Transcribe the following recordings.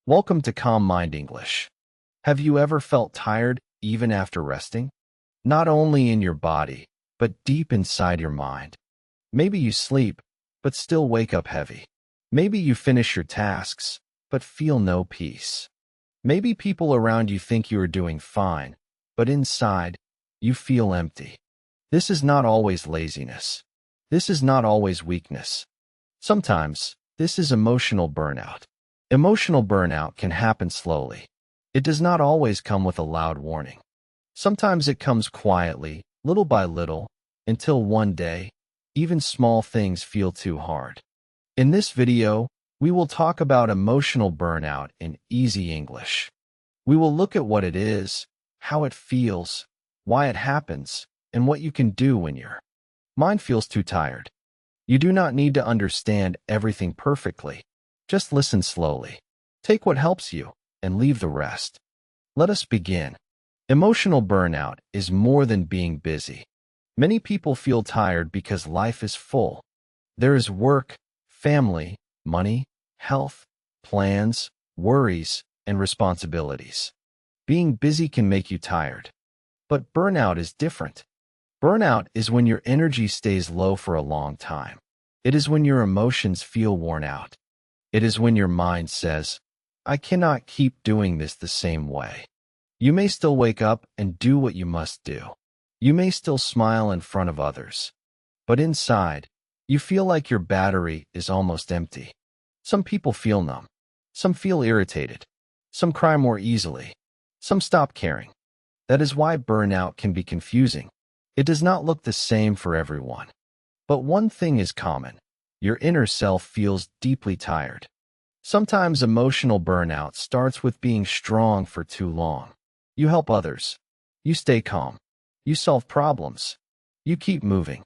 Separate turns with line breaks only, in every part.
Welcome to Calm Mind English. Have you ever felt tired even after resting? Not only in your body, but deep inside your mind. Maybe you sleep, but still wake up heavy. Maybe you finish your tasks, but feel no peace. Maybe people around you think you are doing fine, but inside, you feel empty. This is not always laziness. This is not always weakness. Sometimes, this is emotional burnout. Emotional burnout can happen slowly. It does not always come with a loud warning. Sometimes it comes quietly, little by little, until one day, even small things feel too hard. In this video, we will talk about emotional burnout in easy English. We will look at what it is, how it feels, why it happens, and what you can do when your mind feels too tired. You do not need to understand everything perfectly. Just listen slowly. Take what helps you and leave the rest. Let us begin. Emotional burnout is more than being busy. Many people feel tired because life is full. There is work, family, money, health, plans, worries, and responsibilities. Being busy can make you tired. But burnout is different. Burnout is when your energy stays low for a long time. It is when your emotions feel worn out. It is when your mind says, I cannot keep doing this the same way. You may still wake up and do what you must do. You may still smile in front of others. But inside, you feel like your battery is almost empty. Some people feel numb. Some feel irritated. Some cry more easily. Some stop caring. That is why burnout can be confusing. It does not look the same for everyone. But one thing is common. Your inner self feels deeply tired. Sometimes emotional burnout starts with being strong for too long. You help others. You stay calm. You solve problems. You keep moving.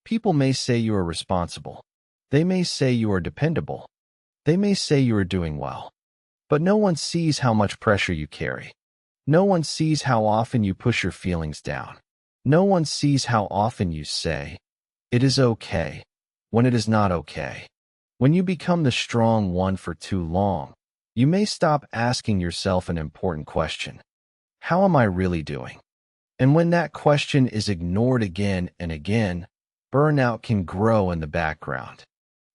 People may say you are responsible. They may say you are dependable. They may say you are doing well. But no one sees how much pressure you carry. No one sees how often you push your feelings down. No one sees how often you say, it is okay, when it is not okay. When you become the strong one for too long, you may stop asking yourself an important question. How am I really doing? And when that question is ignored again and again, burnout can grow in the background.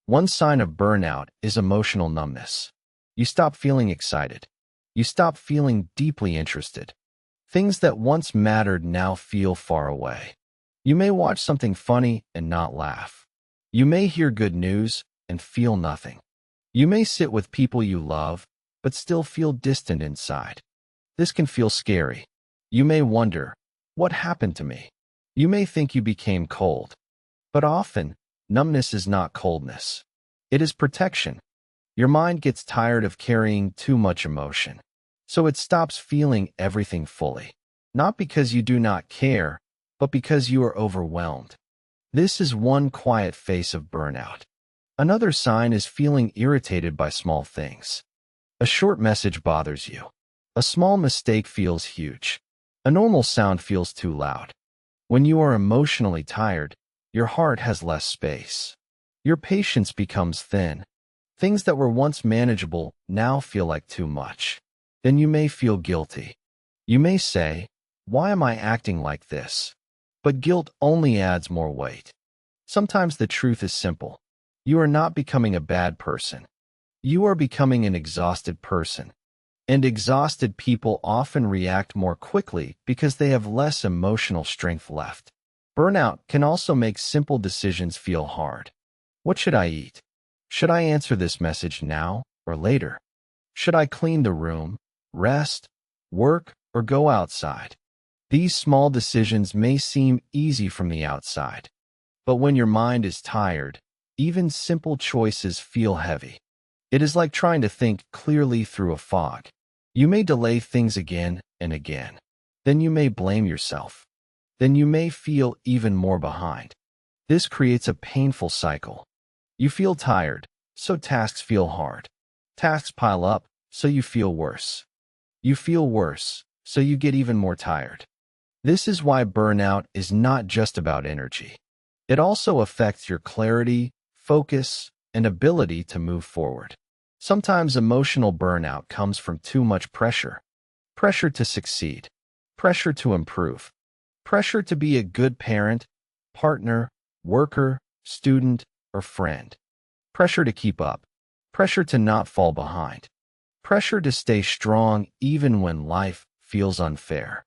One sign of burnout is emotional numbness. You stop feeling excited. You stop feeling deeply interested. Things that once mattered now feel far away. You may watch something funny and not laugh. You may hear good news and feel nothing. You may sit with people you love, but still feel distant inside. This can feel scary. You may wonder, what happened to me? You may think you became cold. But often, numbness is not coldness. It is protection. Your mind gets tired of carrying too much emotion. So it stops feeling everything fully. Not because you do not care, but because you are overwhelmed. This is one quiet face of burnout. Another sign is feeling irritated by small things. A short message bothers you. A small mistake feels huge. A normal sound feels too loud. When you are emotionally tired, your heart has less space. Your patience becomes thin. Things that were once manageable now feel like too much. Then you may feel guilty. You may say, why am I acting like this? But guilt only adds more weight. Sometimes the truth is simple. You are not becoming a bad person. You are becoming an exhausted person. And exhausted people often react more quickly because they have less emotional strength left. Burnout can also make simple decisions feel hard. What should I eat? Should I answer this message now or later? Should I clean the room, rest, work, or go outside? These small decisions may seem easy from the outside. But when your mind is tired, even simple choices feel heavy. It is like trying to think clearly through a fog. You may delay things again and again. Then you may blame yourself. Then you may feel even more behind. This creates a painful cycle. You feel tired, so tasks feel hard. Tasks pile up, so you feel worse. You feel worse, so you get even more tired. This is why burnout is not just about energy. It also affects your clarity, focus, and ability to move forward. Sometimes emotional burnout comes from too much pressure. Pressure to succeed. Pressure to improve. Pressure to be a good parent, partner, worker, student, or friend. Pressure to keep up. Pressure to not fall behind. Pressure to stay strong even when life feels unfair.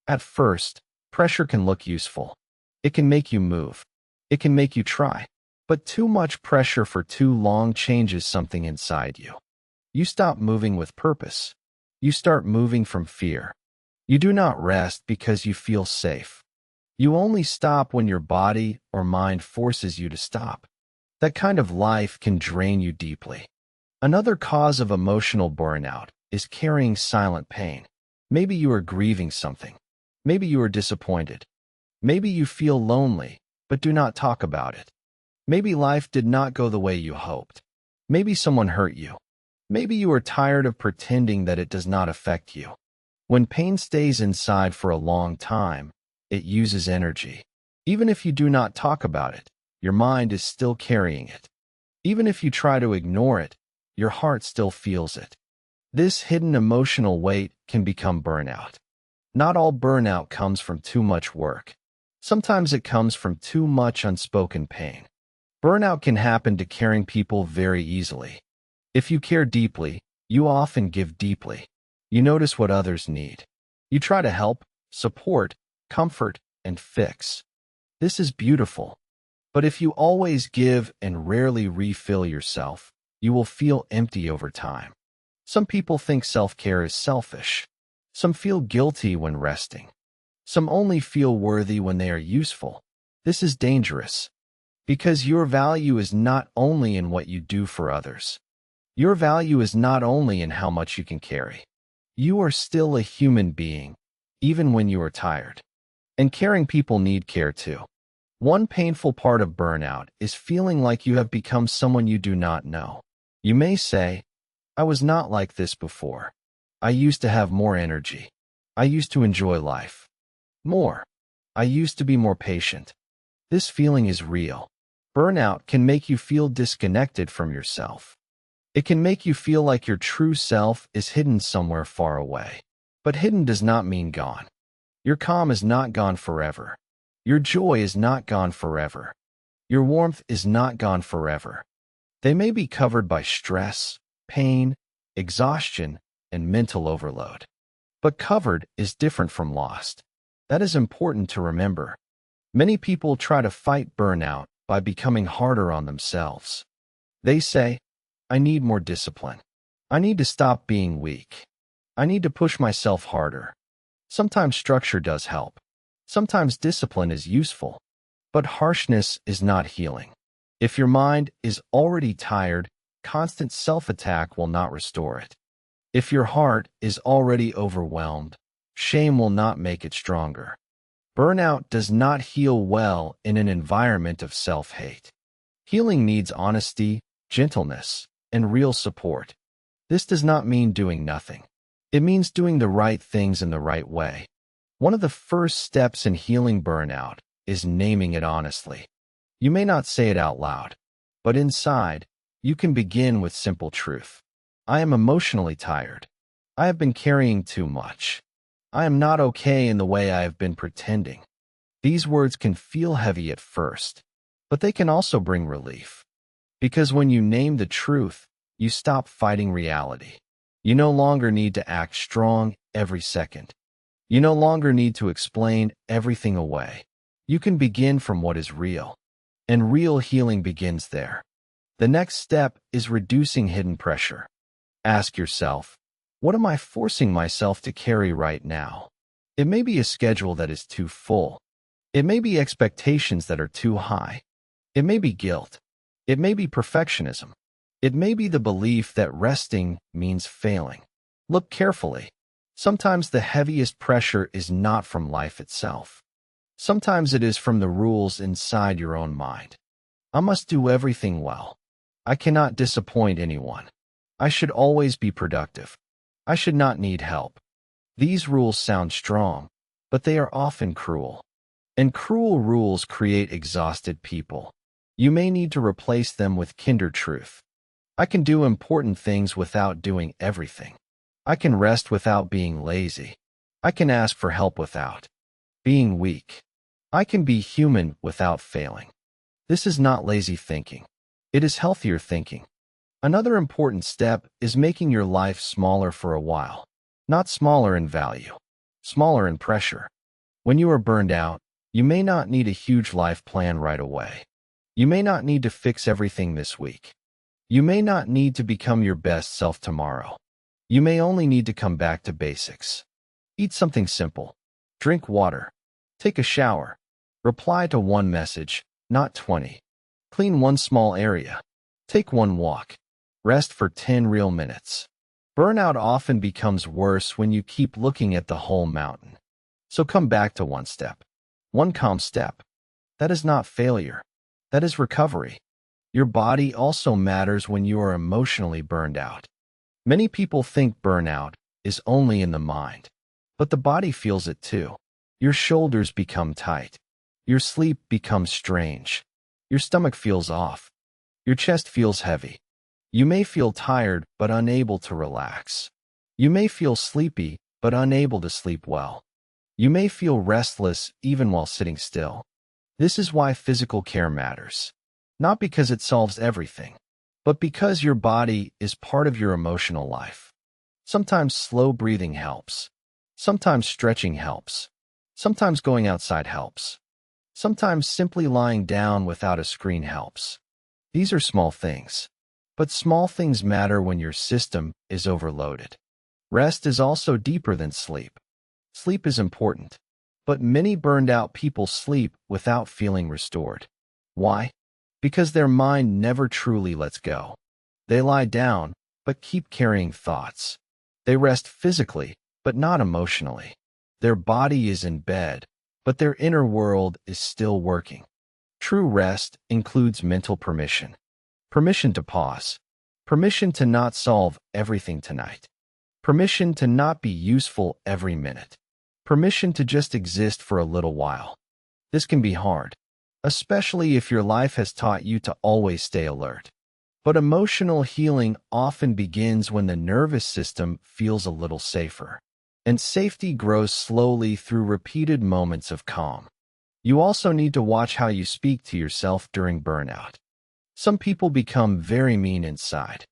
At first, pressure can look useful. It can make you move. It can make you try. But too much pressure for too long changes something inside you. You stop moving with purpose. You start moving from fear. You do not rest because you feel safe. You only stop when your body or mind forces you to stop. That kind of life can drain you deeply. Another cause of emotional burnout is carrying silent pain. Maybe you are grieving something. Maybe you are disappointed. Maybe you feel lonely, but do not talk about it. Maybe life did not go the way you hoped. Maybe someone hurt you. Maybe you are tired of pretending that it does not affect you. When pain stays inside for a long time, it uses energy. Even if you do not talk about it, your mind is still carrying it. Even if you try to ignore it, your heart still feels it. This hidden emotional weight can become burnout. Not all burnout comes from too much work. Sometimes it comes from too much unspoken pain. Burnout can happen to caring people very easily. If you care deeply, you often give deeply. You notice what others need. You try to help, support, comfort, and fix. This is beautiful. But if you always give and rarely refill yourself, you will feel empty over time. Some people think self-care is selfish. Some feel guilty when resting. Some only feel worthy when they are useful. This is dangerous. Because your value is not only in what you do for others. Your value is not only in how much you can carry. You are still a human being, even when you are tired. And caring people need care too. One painful part of burnout is feeling like you have become someone you do not know. You may say, I was not like this before. I used to have more energy. I used to enjoy life more. I used to be more patient. This feeling is real. Burnout can make you feel disconnected from yourself. It can make you feel like your true self is hidden somewhere far away. But hidden does not mean gone. Your calm is not gone forever. Your joy is not gone forever. Your warmth is not gone forever. They may be covered by stress, pain, exhaustion, and mental overload. But covered is different from lost. That is important to remember. Many people try to fight burnout by becoming harder on themselves. They say, I need more discipline. I need to stop being weak. I need to push myself harder. Sometimes structure does help. Sometimes discipline is useful. But harshness is not healing. If your mind is already tired, constant self-attack will not restore it. If your heart is already overwhelmed, shame will not make it stronger. Burnout does not heal well in an environment of self-hate. Healing needs honesty, gentleness, and real support. This does not mean doing nothing. It means doing the right things in the right way. One of the first steps in healing burnout is naming it honestly. You may not say it out loud, but inside, you can begin with simple truth. I am emotionally tired. I have been carrying too much. I am not okay in the way I have been pretending. These words can feel heavy at first, but they can also bring relief. Because when you name the truth, you stop fighting reality. You no longer need to act strong every second. You no longer need to explain everything away. You can begin from what is real. And real healing begins there. The next step is reducing hidden pressure. Ask yourself, what am I forcing myself to carry right now? It may be a schedule that is too full. It may be expectations that are too high. It may be guilt. It may be perfectionism. It may be the belief that resting means failing. Look carefully. Sometimes the heaviest pressure is not from life itself. Sometimes it is from the rules inside your own mind. I must do everything well. I cannot disappoint anyone. I should always be productive. I should not need help. These rules sound strong, but they are often cruel. And cruel rules create exhausted people. You may need to replace them with kinder truth. I can do important things without doing everything. I can rest without being lazy. I can ask for help without being weak. I can be human without failing. This is not lazy thinking. It is healthier thinking. Another important step is making your life smaller for a while. Not smaller in value, smaller in pressure. When you are burned out, you may not need a huge life plan right away. You may not need to fix everything this week. You may not need to become your best self tomorrow. You may only need to come back to basics. Eat something simple. Drink water. Take a shower. Reply to one message, not 20. Clean one small area. Take one walk. Rest for 10 real minutes. Burnout often becomes worse when you keep looking at the whole mountain. So come back to one step. One calm step. That is not failure. That is recovery. Your body also matters when you are emotionally burned out. Many people think burnout is only in the mind, but the body feels it too. Your shoulders become tight. Your sleep becomes strange. Your stomach feels off. Your chest feels heavy. You may feel tired but unable to relax. You may feel sleepy but unable to sleep well. You may feel restless even while sitting still. This is why physical care matters. Not because it solves everything, but because your body is part of your emotional life. Sometimes slow breathing helps. Sometimes stretching helps. Sometimes going outside helps. Sometimes simply lying down without a screen helps. These are small things, but small things matter when your system is overloaded. Rest is also deeper than sleep. Sleep is important, but many burned out people sleep without feeling restored. Why? Because their mind never truly lets go. They lie down, but keep carrying thoughts. They rest physically, but not emotionally. Their body is in bed, but their inner world is still working. True rest includes mental permission. Permission to pause. Permission to not solve everything tonight. Permission to not be useful every minute. Permission to just exist for a little while. This can be hard, especially if your life has taught you to always stay alert. But emotional healing often begins when the nervous system feels a little safer. And safety grows slowly through repeated moments of calm. You also need to watch how you speak to yourself during burnout. Some people become very mean inside.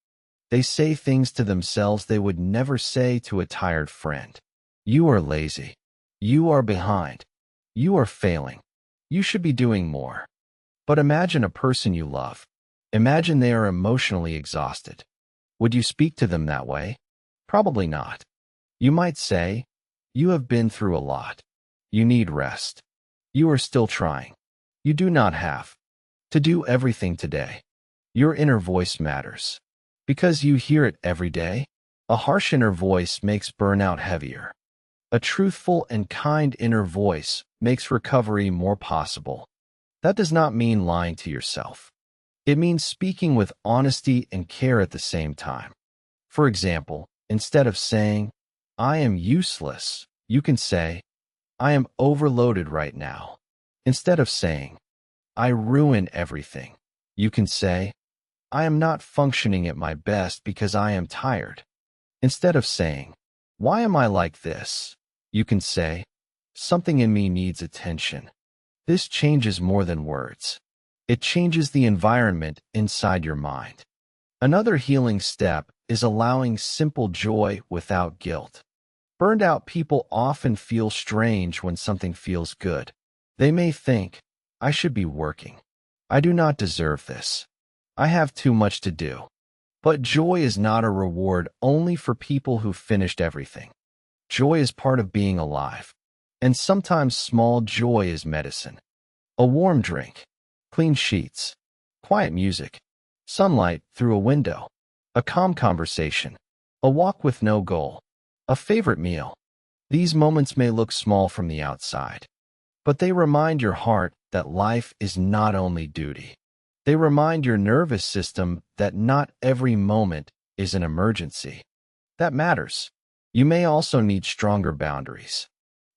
They say things to themselves they would never say to a tired friend. You are lazy. You are behind. You are failing. You should be doing more. But imagine a person you love. Imagine they are emotionally exhausted. Would you speak to them that way? Probably not. You might say, you have been through a lot. You need rest. You are still trying. You do not have to do everything today. Your inner voice matters. Because you hear it every day, a harsh inner voice makes burnout heavier. A truthful and kind inner voice makes recovery more possible. That does not mean lying to yourself. It means speaking with honesty and care at the same time. For example, instead of saying, I am useless, you can say, I am overloaded right now. Instead of saying, I ruin everything, you can say, I am not functioning at my best because I am tired. Instead of saying, why am I like this? You can say, something in me needs attention. This changes more than words. It changes the environment inside your mind. Another healing step is allowing simple joy without guilt. Burned out people often feel strange when something feels good. They may think, I should be working. I do not deserve this. I have too much to do. But joy is not a reward only for people who finished everything. Joy is part of being alive. And sometimes small joy is medicine. A warm drink, clean sheets, quiet music, sunlight through a window, a calm conversation, a walk with no goal, a favorite meal. These moments may look small from the outside, but they remind your heart that life is not only duty. They remind your nervous system that not every moment is an emergency. That matters. You may also need stronger boundaries.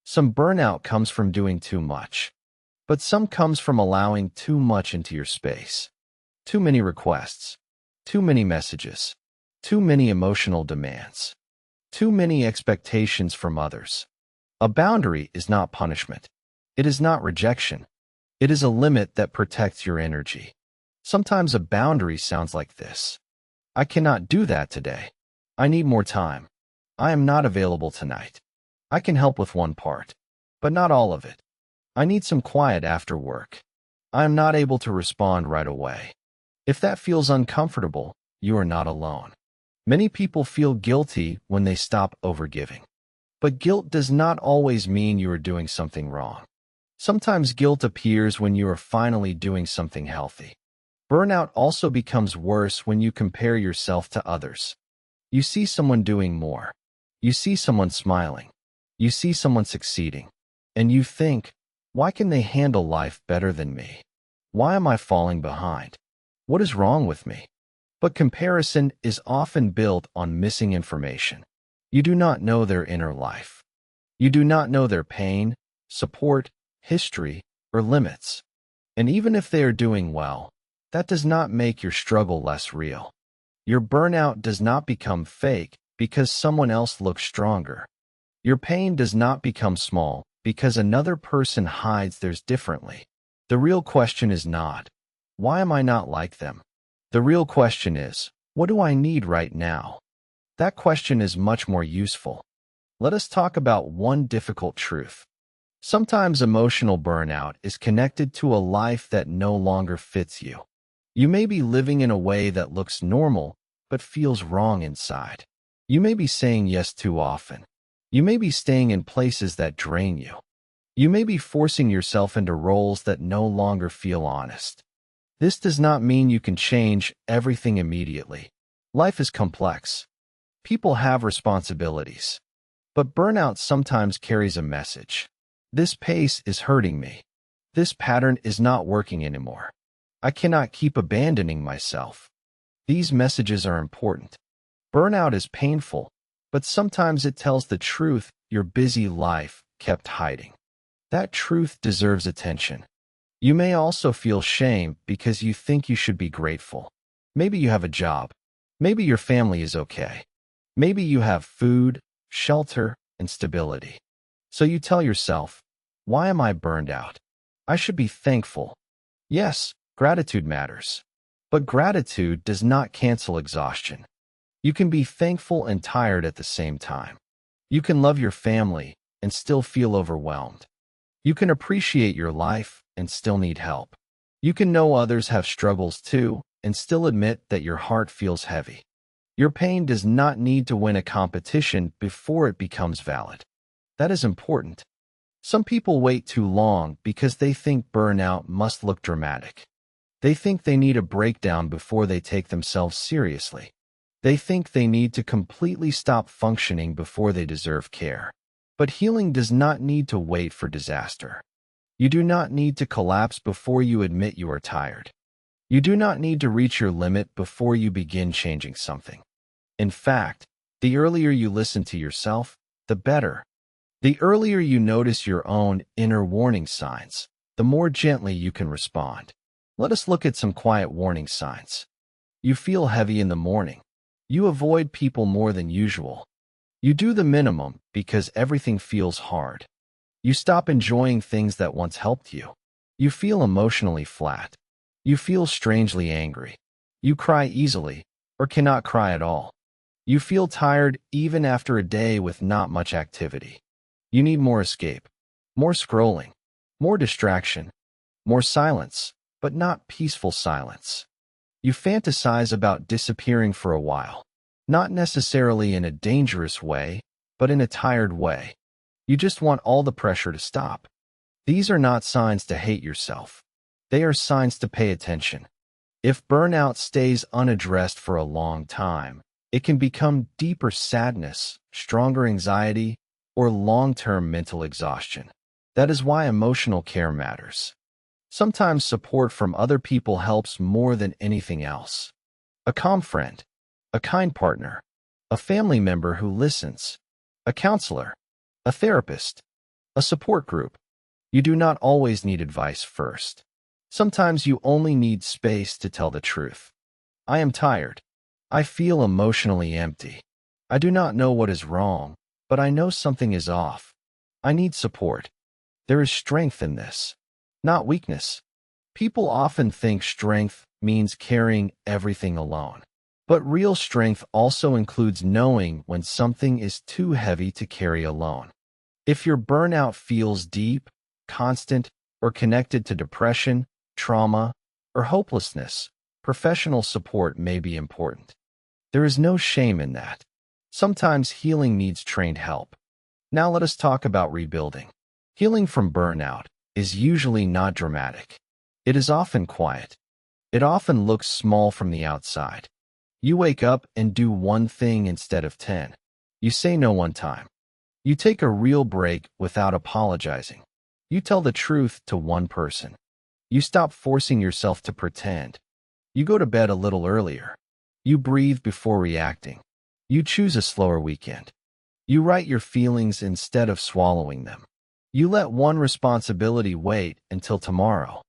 Some burnout comes from doing too much, but some comes from allowing too much into your space. Too many requests, Too many messages. Too many emotional demands. Too many expectations from others. A boundary is not punishment. It is not rejection. It is a limit that protects your energy. Sometimes a boundary sounds like this. I cannot do that today. I need more time. I am not available tonight. I can help with one part, but not all of it. I need some quiet after work. I am not able to respond right away. If that feels uncomfortable, you are not alone. Many people feel guilty when they stop overgiving. But guilt does not always mean you are doing something wrong. Sometimes guilt appears when you are finally doing something healthy. Burnout also becomes worse when you compare yourself to others. You see someone doing more. You see someone smiling. You see someone succeeding. And you think, why can they handle life better than me? Why am I falling behind? What is wrong with me? But comparison is often built on missing information. You do not know their inner life. You do not know their pain, support, history, or limits. And even if they are doing well, that does not make your struggle less real. Your burnout does not become fake because someone else looks stronger. Your pain does not become small because another person hides theirs differently. The real question is not, why am I not like them? The real question is, what do I need right now? That question is much more useful. Let us talk about one difficult truth. Sometimes emotional burnout is connected to a life that no longer fits you. You may be living in a way that looks normal, but feels wrong inside. You may be saying yes too often. You may be staying in places that drain you. You may be forcing yourself into roles that no longer feel honest. This does not mean you can change everything immediately. Life is complex. People have responsibilities. But burnout sometimes carries a message. This pace is hurting me. This pattern is not working anymore. I cannot keep abandoning myself. These messages are important. Burnout is painful, but sometimes it tells the truth your busy life kept hiding. That truth deserves attention. You may also feel shame because you think you should be grateful. Maybe you have a job. Maybe your family is okay. Maybe you have food, shelter, and stability. So you tell yourself, why am I burned out? I should be thankful. Yes, gratitude matters. But gratitude does not cancel exhaustion. You can be thankful and tired at the same time. You can love your family and still feel overwhelmed. You can appreciate your life and still need help. You can know others have struggles too and still admit that your heart feels heavy. Your pain does not need to win a competition before it becomes valid. That is important. Some people wait too long because they think burnout must look dramatic. They think they need a breakdown before they take themselves seriously. They think they need to completely stop functioning before they deserve care. But healing does not need to wait for disaster. You do not need to collapse before you admit you are tired. You do not need to reach your limit before you begin changing something. In fact, the earlier you listen to yourself, the better. The earlier you notice your own inner warning signs, the more gently you can respond. Let us look at some quiet warning signs. You feel heavy in the morning. You avoid people more than usual. You do the minimum because everything feels hard. You stop enjoying things that once helped you. You feel emotionally flat. You feel strangely angry. You cry easily or cannot cry at all. You feel tired even after a day with not much activity. You need more escape, more scrolling, more distraction, more silence, but not peaceful silence. You fantasize about disappearing for a while, not necessarily in a dangerous way, but in a tired way. You just want all the pressure to stop. These are not signs to hate yourself. They are signs to pay attention. If burnout stays unaddressed for a long time, it can become deeper sadness, stronger anxiety, or long-term mental exhaustion. That is why emotional care matters. Sometimes support from other people helps more than anything else. A calm friend, a kind partner, a family member who listens, a counselor, a therapist, a support group. You do not always need advice first. Sometimes you only need space to tell the truth. I am tired. I feel emotionally empty. I do not know what is wrong, but I know something is off. I need support. There is strength in this, not weakness. People often think strength means carrying everything alone. But real strength also includes knowing when something is too heavy to carry alone. If your burnout feels deep, constant, or connected to depression, trauma, or hopelessness, professional support may be important. There is no shame in that. Sometimes healing needs trained help. Now let us talk about rebuilding. Healing from burnout is usually not dramatic. It is often quiet. It often looks small from the outside. You wake up and do one thing instead of 10. You say no one time. You take a real break without apologizing. You tell the truth to one person. You stop forcing yourself to pretend. You go to bed a little earlier. You breathe before reacting. You choose a slower weekend. You write your feelings instead of swallowing them. You let one responsibility wait until tomorrow.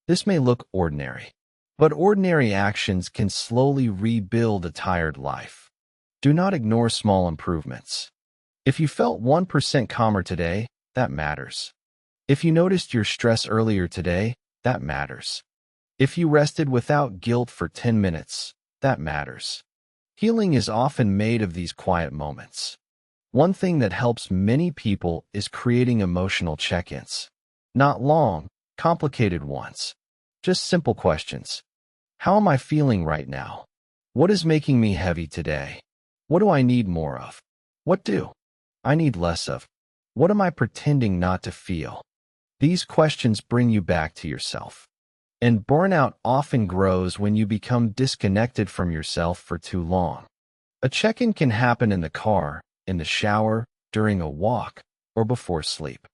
This may look ordinary, but ordinary actions can slowly rebuild a tired life. Do not ignore small improvements. If you felt 1% calmer today, that matters. If you noticed your stress earlier today, that matters. If you rested without guilt for 10 minutes, that matters. Healing is often made of these quiet moments. One thing that helps many people is creating emotional check-ins. Not long, complicated ones. Just simple questions. How am I feeling right now? What is making me heavy today? What do I need more of? What do I need less of? What am I pretending not to feel? These questions bring you back to yourself. And burnout often grows when you become disconnected from yourself for too long. A check-in can happen in the car, in the shower, during a walk, or before sleep.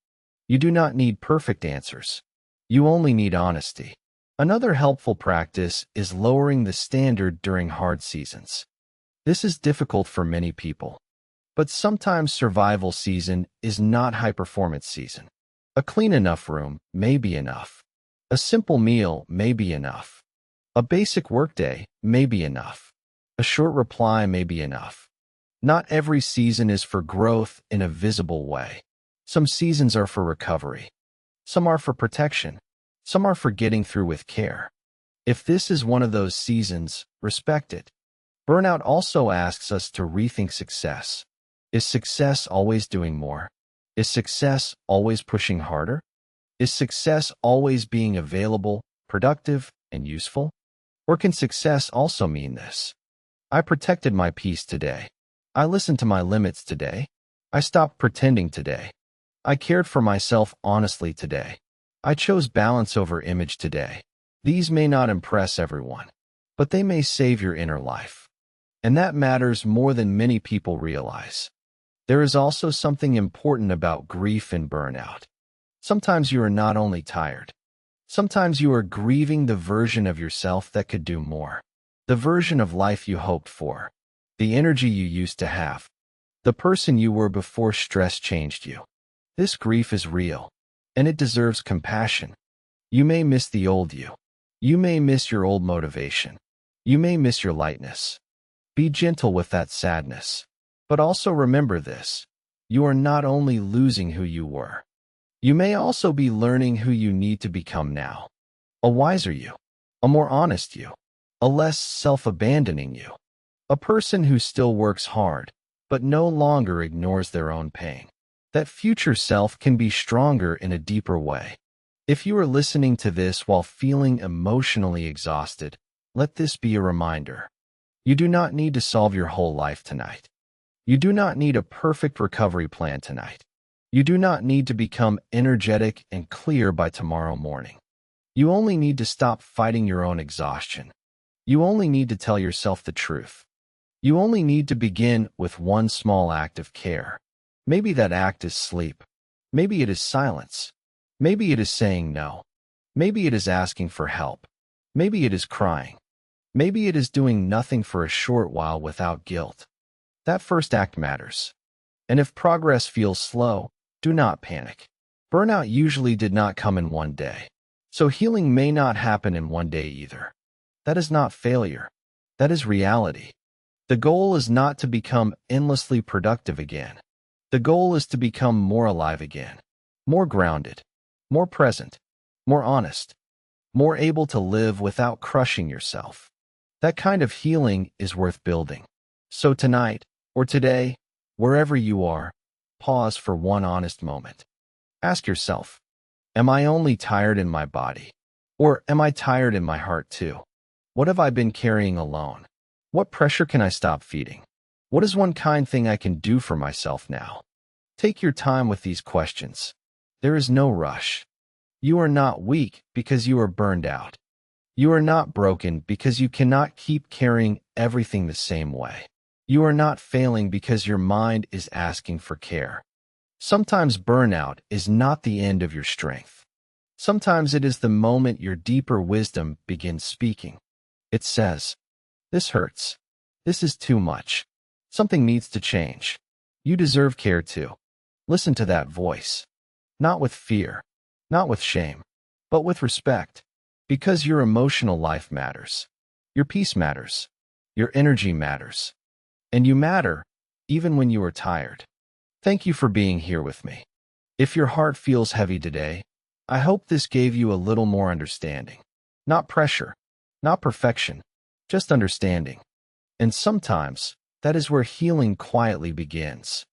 You do not need perfect answers. You only need honesty. Another helpful practice is lowering the standard during hard seasons. This is difficult for many people, but sometimes survival season is not high-performance season. A clean enough room may be enough. A simple meal may be enough. A basic workday may be enough. A short reply may be enough. Not every season is for growth in a visible way. Some seasons are for recovery. Some are for protection. Some are for getting through with care. If this is one of those seasons, respect it. Burnout also asks us to rethink success. Is success always doing more? Is success always pushing harder? Is success always being available, productive, and useful? Or can success also mean this? I protected my peace today. I listened to my limits today. I stopped pretending today. I cared for myself honestly today. I chose balance over image today. These may not impress everyone, but they may save your inner life. And that matters more than many people realize. There is also something important about grief and burnout. Sometimes you are not only tired. Sometimes you are grieving the version of yourself that could do more. The version of life you hoped for. The energy you used to have. The person you were before stress changed you. This grief is real, and it deserves compassion. You may miss the old you. You may miss your old motivation. You may miss your lightness. Be gentle with that sadness. But also remember this. You are not only losing who you were. You may also be learning who you need to become now. A wiser you. A more honest you. A less self-abandoning you. A person who still works hard, but no longer ignores their own pain. That future self can be stronger in a deeper way. If you are listening to this while feeling emotionally exhausted, let this be a reminder. You do not need to solve your whole life tonight. You do not need a perfect recovery plan tonight. You do not need to become energetic and clear by tomorrow morning. You only need to stop fighting your own exhaustion. You only need to tell yourself the truth. You only need to begin with one small act of care. Maybe that act is sleep. Maybe it is silence. Maybe it is saying no. Maybe it is asking for help. Maybe it is crying. Maybe it is doing nothing for a short while without guilt. That first act matters. And if progress feels slow, do not panic. Burnout usually did not come in one day. So healing may not happen in one day either. That is not failure. That is reality. The goal is not to become endlessly productive again. The goal is to become more alive again, more grounded, more present, more honest, more able to live without crushing yourself. That kind of healing is worth building. So tonight, or today, wherever you are, pause for one honest moment. Ask yourself, am I only tired in my body? Or am I tired in my heart too? What have I been carrying alone? What pressure can I stop feeding? What is one kind thing I can do for myself now? Take your time with these questions. There is no rush. You are not weak because you are burned out. You are not broken because you cannot keep carrying everything the same way. You are not failing because your mind is asking for care. Sometimes burnout is not the end of your strength. Sometimes it is the moment your deeper wisdom begins speaking. It says, "This hurts. This is too much. Something needs to change. You deserve care too." Listen to that voice. Not with fear, not with shame, but with respect. Because your emotional life matters. Your peace matters. Your energy matters. And you matter, even when you are tired. Thank you for being here with me. If your heart feels heavy today, I hope this gave you a little more understanding. Not pressure, not perfection, just understanding. And sometimes, that is where healing quietly begins.